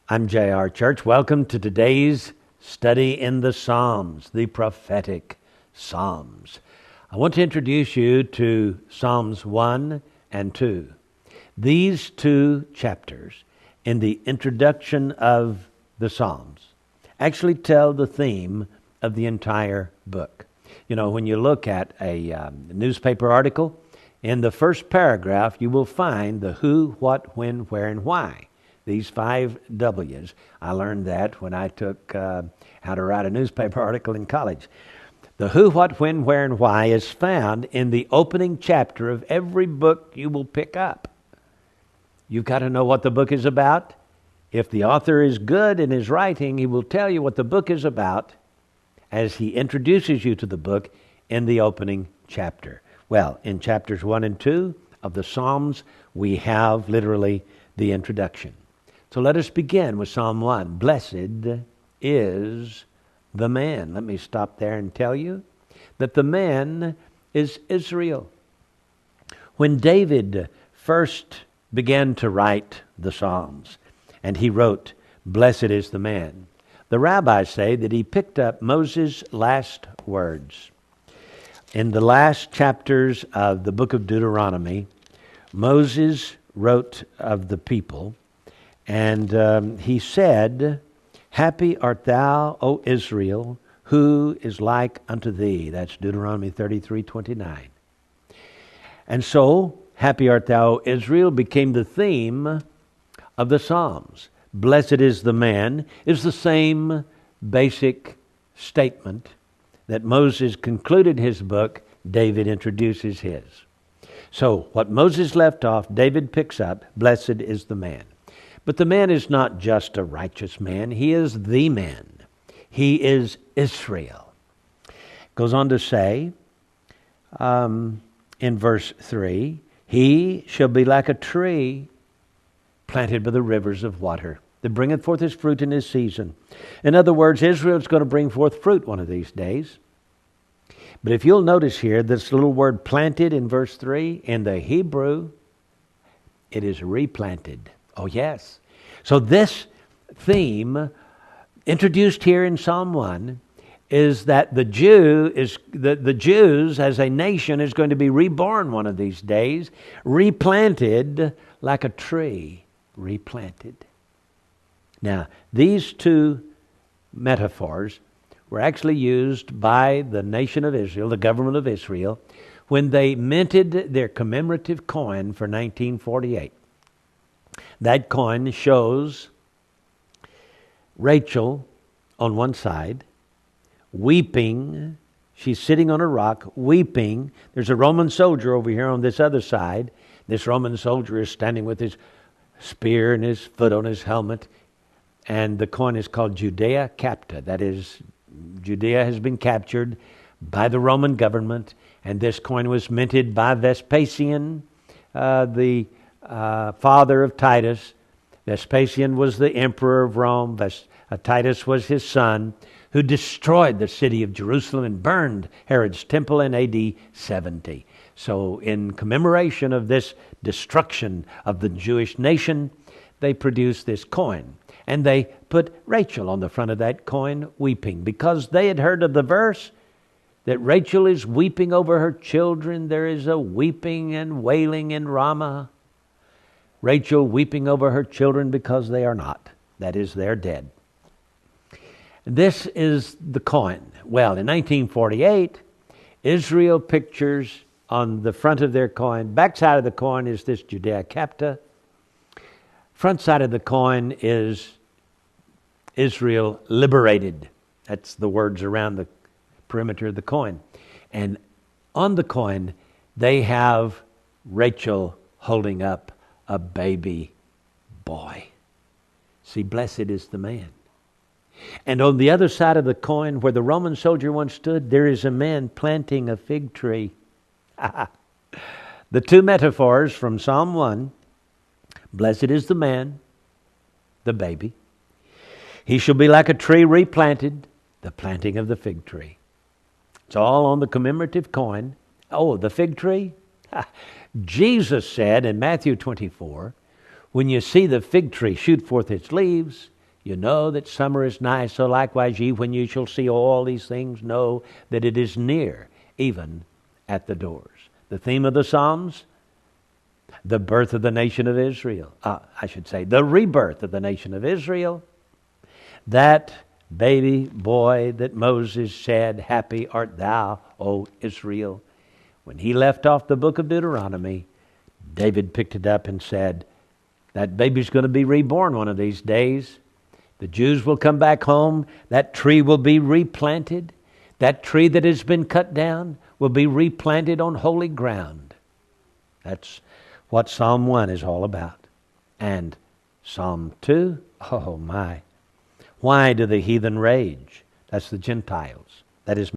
I'm J.R. Church. Welcome to today's study in the Psalms, the prophetic Psalms. I want to introduce you to Psalms 1 and 2. These two chapters in the introduction of the Psalms actually tell the theme of the entire book. You know, when you look at a newspaper article, in the first paragraph you will find the who, what, when, where, and why. These 5 W's. I learned that when I took how to write a newspaper article in college. The who, what, when, where, and why is found in the opening chapter of every book you will pick up. You've got to know what the book is about. If the author is good in his writing, he will tell you what the book is about as he introduces you to the book in the opening chapter. Well, in chapters 1 and 2 of the Psalms, we have literally the introduction. So let us begin with Psalm 1. Blessed is the man. Let me stop there and tell you that the man is Israel. When David first began to write the Psalms, and he wrote, Blessed is the man, the rabbis say that he picked up Moses' last words. In the last chapters of the book of Deuteronomy, Moses wrote of the people, and he said, Happy art thou, O Israel, who is like unto thee. That's Deuteronomy 33:29. And so, Happy art thou, O Israel, became the theme of the Psalms. Blessed is the man is the same basic statement that Moses concluded his book, David introduces his. So, what Moses left off, David picks up, blessed is the man. But the man is not just a righteous man, he is the man. He is Israel. Goes on to say, in verse 3, he shall be like a tree planted by the rivers of water, that bringeth forth his fruit in his season. In other words, Israel is going to bring forth fruit one of these days. But if you'll notice here, this little word planted in verse 3, in the Hebrew, it is replanted. Oh yes. So this theme, introduced here in Psalm 1, is that the Jews as a nation is going to be reborn one of these days, replanted like a tree, replanted. Now, these two metaphors were actually used by the nation of Israel, the government of Israel, when they minted their commemorative coin for 1948. That coin shows Rachel on one side, weeping. She's sitting on a rock, weeping. There's a Roman soldier over here on this other side. This Roman soldier is standing with his spear and his foot on his helmet. And the coin is called Judea Capta. That is, Judea has been captured by the Roman government. And this coin was minted by Vespasian, the father of Titus. Vespasian was the emperor of Rome. Titus was his son, who destroyed the city of Jerusalem and burned Herod's temple in AD 70. So in commemoration of this destruction of the Jewish nation, they produced this coin. And they put Rachel on the front of that coin weeping, because they had heard of the verse that Rachel is weeping over her children. There is a weeping and wailing in Ramah. Rachel weeping over her children because they are not. That is, they're dead. This is the coin. Well, in 1948, Israel pictures on the front of their coin. Back side of the coin is this Judea Capta. Front side of the coin is Israel liberated. That's the words around the perimeter of the coin. And on the coin, they have Rachel holding up a baby boy. See, blessed is the man. And on the other side of the coin, where the Roman soldier once stood, there is a man planting a fig tree. The two metaphors from Psalm 1, blessed is the man, the baby. He shall be like a tree replanted, the planting of the fig tree. It's all on the commemorative coin. Oh, the fig tree? Jesus said in Matthew 24, when you see the fig tree shoot forth its leaves, You know that summer is nigh, so likewise ye, when you shall see all these things, know that it is near, even at the doors. The theme of the Psalms, the birth of the nation of Israel. I should say, the rebirth of the nation of Israel. That baby boy that Moses said, happy art thou, O Israel. When he left off the book of Deuteronomy, David picked it up and said, that baby's going to be reborn one of these days. The Jews will come back home. That tree will be replanted. That tree that has been cut down will be replanted on holy ground. That's what Psalm 1 is all about. And Psalm 2, oh my. Why do the heathen rage? That's the Gentiles. That is